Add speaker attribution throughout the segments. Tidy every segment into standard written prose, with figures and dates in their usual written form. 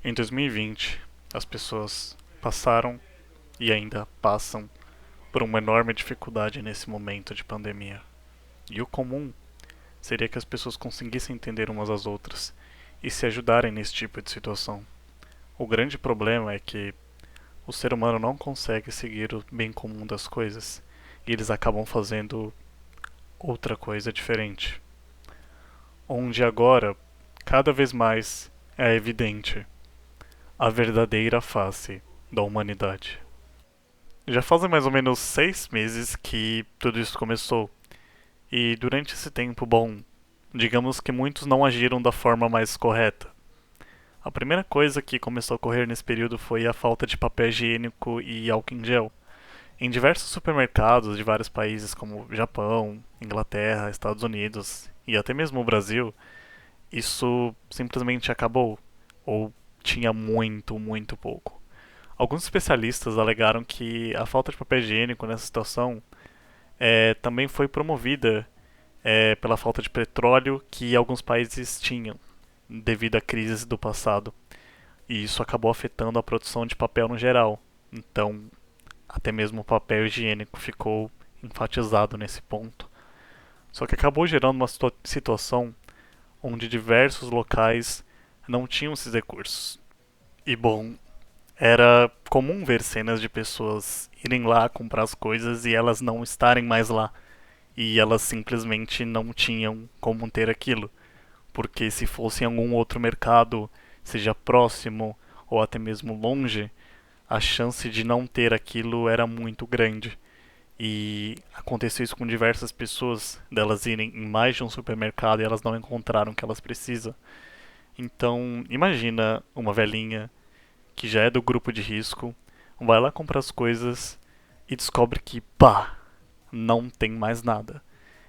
Speaker 1: Em 2020, as pessoas passaram e ainda passam por uma enorme dificuldade nesse momento de pandemia. E o comum seria que as pessoas conseguissem entender umas às outras e se ajudarem nesse tipo de situação. O grande problema é que o ser humano não consegue seguir o bem comum das coisas e eles acabam fazendo outra coisa diferente. Onde agora, cada vez mais, é evidente a verdadeira face da humanidade. Já fazem mais ou menos 6 meses que tudo isso começou. E durante esse tempo, bom, digamos que muitos não agiram da forma mais correta. A primeira coisa que começou a ocorrer nesse período foi a falta de papel higiênico e álcool em gel. Em diversos supermercados de vários países como Japão, Inglaterra, Estados Unidos e até mesmo o Brasil, isso simplesmente acabou, ou tinha muito, muito pouco. Alguns especialistas alegaram que a falta de papel higiênico nessa situação também foi promovida pela falta de petróleo que alguns países tinham devido à crise do passado. E isso acabou afetando a produção de papel no geral. Então, até mesmo o papel higiênico ficou enfatizado nesse ponto. Só que acabou gerando uma situação onde diversos locais não tinham esses recursos. E bom, era comum ver cenas de pessoas irem lá comprar as coisas e elas não estarem mais lá. E elas simplesmente não tinham como ter aquilo. Porque se fosse em algum outro mercado, seja próximo ou até mesmo longe, a chance de não ter aquilo era muito grande. E aconteceu isso com diversas pessoas, delas irem em mais de um supermercado e elas não encontraram o que elas precisam. Então, imagina uma velhinha que já é do grupo de risco, vai lá comprar as coisas e descobre que, pá, não tem mais nada.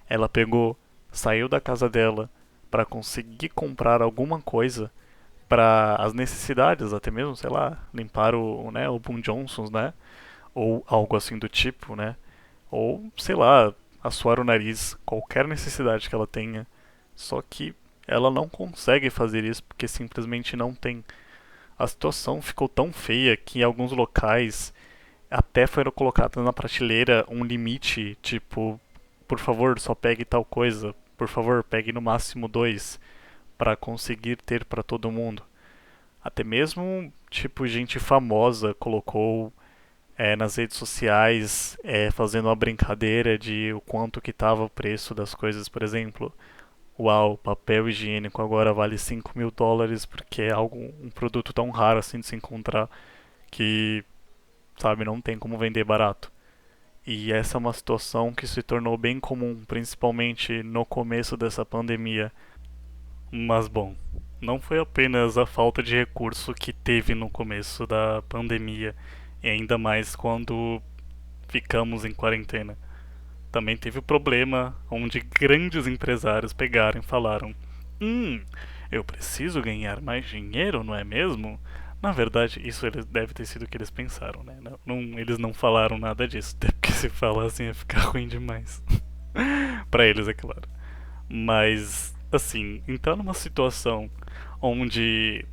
Speaker 1: Ela pegou, saiu da casa dela para conseguir comprar alguma coisa para as necessidades, até mesmo, sei lá, limpar o Boom Johnsons, né? Ou algo assim do tipo, né? Ou, sei lá, assoar o nariz, qualquer necessidade que ela tenha. Só que ela não consegue fazer isso porque simplesmente não tem. A situação ficou tão feia que em alguns locais até foram colocados na prateleira um limite, tipo, por favor, só pegue tal coisa, por favor, pegue no máximo dois, para conseguir ter para todo mundo. Até mesmo, tipo, gente famosa colocou nas redes sociais fazendo uma brincadeira de o quanto que estava o preço das coisas, por exemplo. Uau, papel higiênico agora vale US$ 5.000 porque é um produto tão raro assim de se encontrar que, sabe, não tem como vender barato. E essa é uma situação que se tornou bem comum, principalmente no começo dessa pandemia. Mas bom, não foi apenas a falta de recurso que teve no começo da pandemia, e ainda mais quando ficamos em quarentena. Também teve o problema onde grandes empresários pegaram e falaram: eu preciso ganhar mais dinheiro, não é mesmo? Na verdade, isso deve ter sido o que eles pensaram, né? Eles não falaram nada disso, até porque se falassem ia ficar ruim demais. Pra eles, é claro. Mas, assim, entrar numa situação onde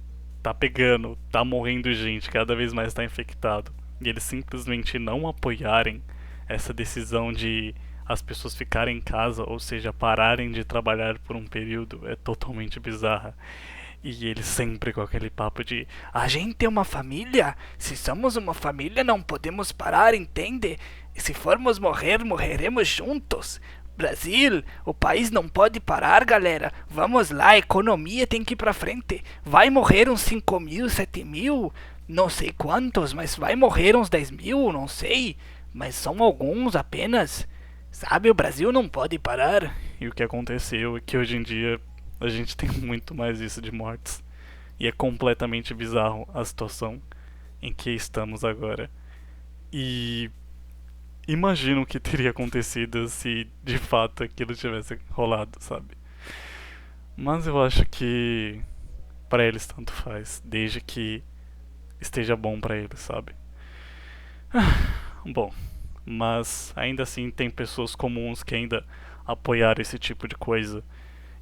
Speaker 1: tá pegando, tá morrendo gente, cada vez mais tá infectado, e eles simplesmente não apoiarem essa decisão de as pessoas ficarem em casa, ou seja, pararem de trabalhar por um período, é totalmente bizarra. E eles sempre com aquele papo de a gente é uma família, se somos uma família não podemos parar, entende? E se formos morrer, morreremos juntos. Brasil, o país não pode parar, galera. Vamos lá, a economia tem que ir pra frente. Vai morrer uns 5.000, 7.000, não sei quantos, mas vai morrer uns 10.000, não sei. Mas são alguns apenas. Sabe, o Brasil não pode parar. E o que aconteceu é que hoje em dia a gente tem muito mais isso de mortes. E é completamente bizarro a situação em que estamos agora. E imagino o que teria acontecido se de fato aquilo tivesse rolado, sabe? Mas eu acho que pra eles tanto faz, desde que esteja bom pra eles, sabe? Bom, mas ainda assim tem pessoas comuns que ainda apoiaram esse tipo de coisa.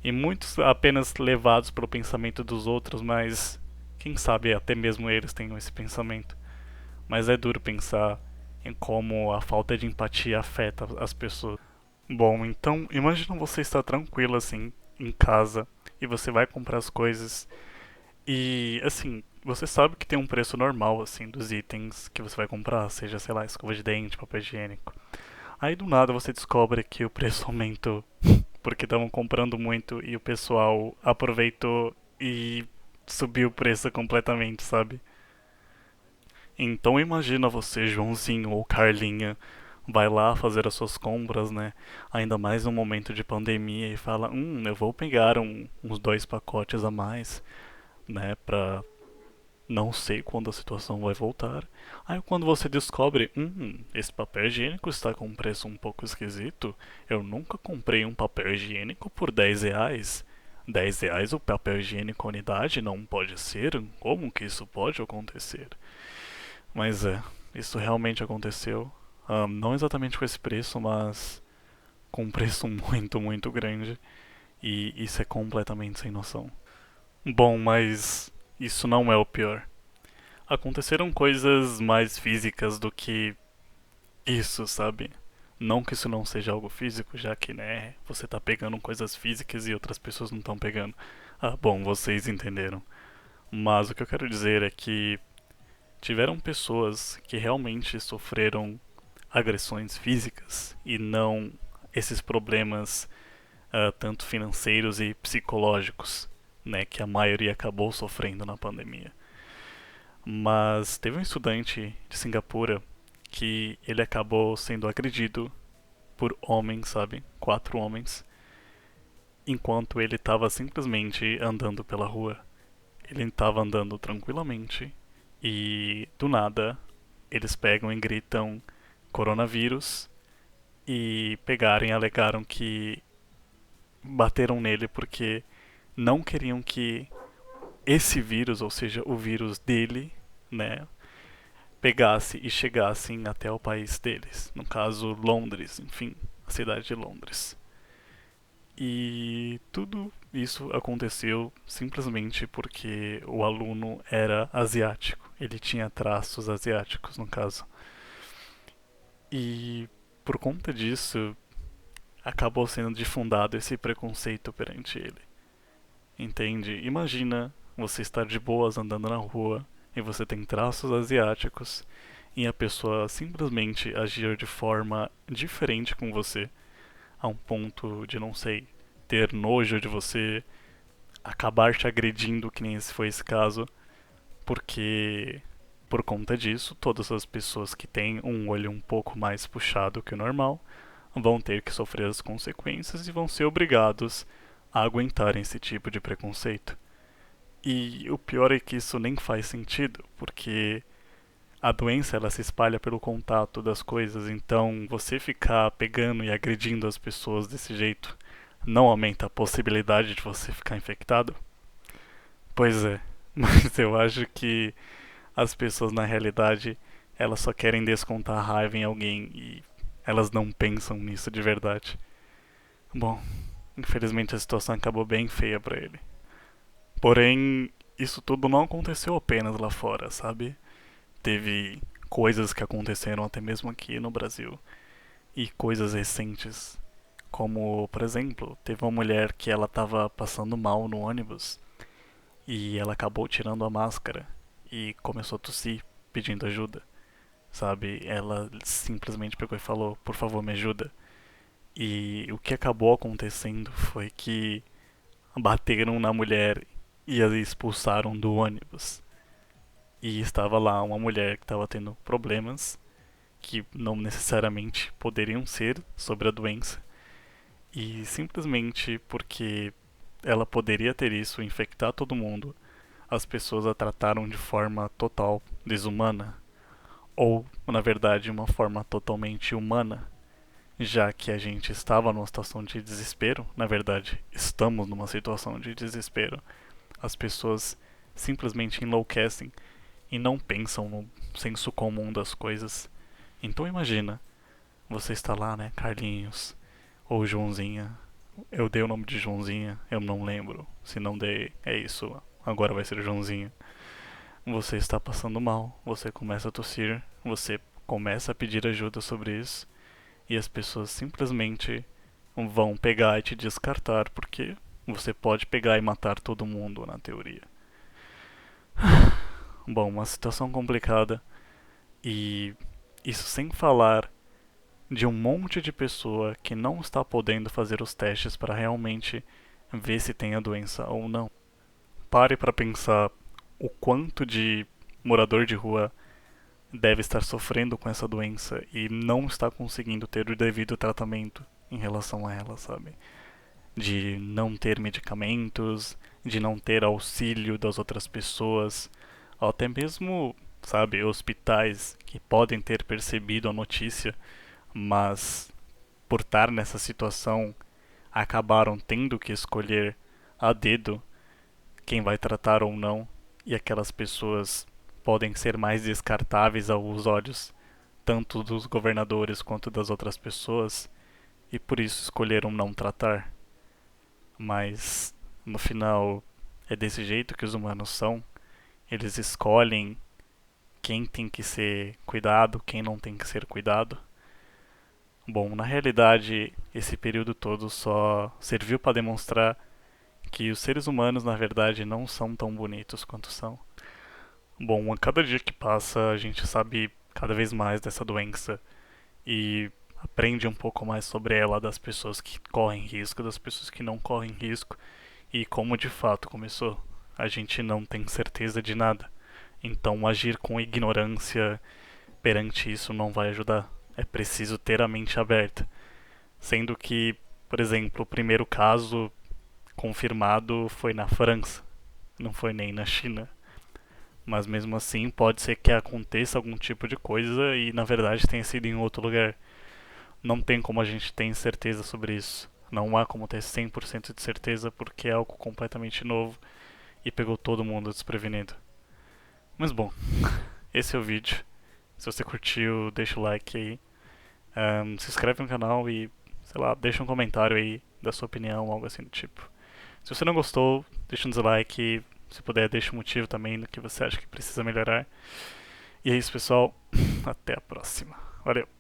Speaker 1: E muitos apenas levados pelo pensamento dos outros, mas Quem sabe até mesmo eles tenham esse pensamento. Mas é duro pensar em como a falta de empatia afeta as pessoas. Bom, então imagina você estar tranquilo assim em casa e você vai comprar as coisas e assim, você sabe que tem um preço normal assim dos itens que você vai comprar, seja, sei lá, escova de dente, papel higiênico. Aí do nada você descobre que o preço aumentou porque estavam comprando muito e o pessoal aproveitou e subiu o preço completamente, sabe? Então imagina você, Joãozinho ou Carlinha, vai lá fazer as suas compras, né? Ainda mais no momento de pandemia e fala, eu vou pegar uns 2 pacotes a mais, né? Pra não sei quando a situação vai voltar. Aí quando você descobre, esse papel higiênico está com um preço um pouco esquisito. Eu nunca comprei um papel higiênico por R$ 10. R$ 10 o papel higiênico unidade não pode ser? Como que isso pode acontecer? Mas isso realmente aconteceu. Não exatamente com esse preço, mas com um preço muito, muito grande. E isso é completamente sem noção. Bom, mas isso não é o pior. Aconteceram coisas mais físicas do que isso, sabe? Não que isso não seja algo físico, já que, né, você tá pegando coisas físicas e outras pessoas não estão pegando. Ah, bom, vocês entenderam. Mas o que eu quero dizer é que tiveram pessoas que realmente sofreram agressões físicas e não esses problemas tanto financeiros e psicológicos, né, que a maioria acabou sofrendo na pandemia. Mas teve um estudante de Singapura que ele acabou sendo agredido por homens, sabe? 4 homens, enquanto ele estava simplesmente andando pela rua. Ele estava andando tranquilamente e do nada eles pegam e gritam coronavírus e pegaram e alegaram que bateram nele porque não queriam que esse vírus, ou seja, o vírus dele, né, pegasse e chegassem até o país deles. No caso, Londres, enfim, a cidade de Londres. E tudo isso aconteceu simplesmente porque o aluno era asiático. Ele tinha traços asiáticos, no caso. E por conta disso, acabou sendo difundado esse preconceito perante ele. Entende? Imagina você estar de boas andando na rua e você tem traços asiáticos e a pessoa simplesmente agir de forma diferente com você, a um ponto de, não sei, ter nojo de você, acabar te agredindo, que nem esse foi esse caso, porque por conta disso, todas as pessoas que têm um olho um pouco mais puxado que o normal vão ter que sofrer as consequências e vão ser obrigados a aguentar esse tipo de preconceito. E o pior é que isso nem faz sentido, porque a doença ela se espalha pelo contato das coisas, então você ficar pegando e agredindo as pessoas desse jeito não aumenta a possibilidade de você ficar infectado? Pois é, mas eu acho que as pessoas na realidade elas só querem descontar a raiva em alguém e elas não pensam nisso de verdade. Bom, infelizmente a situação acabou bem feia pra ele. Porém, isso tudo não aconteceu apenas lá fora, sabe? Teve coisas que aconteceram até mesmo aqui no Brasil e coisas recentes, como, por exemplo, teve uma mulher que ela estava passando mal no ônibus e ela acabou tirando a máscara e começou a tossir pedindo ajuda, sabe? Ela simplesmente pegou e falou: "Por favor, me ajuda". E o que acabou acontecendo foi que bateram na mulher e a expulsaram do ônibus. E estava lá uma mulher que estava tendo problemas que não necessariamente poderiam ser sobre a doença. E simplesmente porque ela poderia ter isso, infectar todo mundo, as pessoas a trataram de forma total desumana. Ou, na verdade, uma forma totalmente humana, já que a gente estava numa situação de desespero, na verdade, estamos numa situação de desespero. As pessoas simplesmente enlouquecem e não pensam no senso comum das coisas. Então imagina, você está lá, né, Carlinhos ou Joãozinha. Eu dei o nome de Joãozinha, eu não lembro. Se não dei, é isso. Agora vai ser Joãozinha. você está passando mal, você começa a tossir, você começa a pedir ajuda sobre isso e as pessoas simplesmente vão pegar e te descartar porque você pode pegar e matar todo mundo na teoria. Bom, uma situação complicada e isso sem falar de um monte de pessoa que não está podendo fazer os testes para realmente ver se tem a doença ou não. Pare para pensar o quanto de morador de rua deve estar sofrendo com essa doença e não está conseguindo ter o devido tratamento em relação a ela, sabe? De não ter medicamentos, de não ter auxílio das outras pessoas, ou até mesmo, sabe, hospitais que podem ter percebido a notícia, mas por estar nessa situação acabaram tendo que escolher a dedo quem vai tratar ou não, e aquelas pessoas podem ser mais descartáveis aos olhos tanto dos governadores quanto das outras pessoas, e por isso escolheram não tratar. Mas no final é desse jeito que os humanos são. Eles escolhem quem tem que ser cuidado, quem não tem que ser cuidado. Bom, na realidade, esse período todo só serviu para demonstrar que os seres humanos, na verdade, não são tão bonitos quanto são. Bom, a cada dia que passa, a gente sabe cada vez mais dessa doença e aprende um pouco mais sobre ela, das pessoas que correm risco, das pessoas que não correm risco e como de fato começou. A gente não tem certeza de nada. Então, agir com ignorância perante isso não vai ajudar. É preciso ter a mente aberta. Sendo que, por exemplo, o primeiro caso confirmado foi na França, não foi nem na China. Mas mesmo assim, pode ser que aconteça algum tipo de coisa e na verdade tenha sido em outro lugar. Não tem como a gente ter certeza sobre isso. Não há como ter 100% de certeza porque é algo completamente novo e pegou todo mundo desprevenido. Mas bom, esse é o vídeo. Se você curtiu, deixa o like aí. Se inscreve no canal e, sei lá, deixa um comentário aí da sua opinião, algo assim do tipo. Se você não gostou, deixa um dislike e, se puder, deixa um motivo também do que você acha que precisa melhorar. E é isso, pessoal. Até a próxima. Valeu!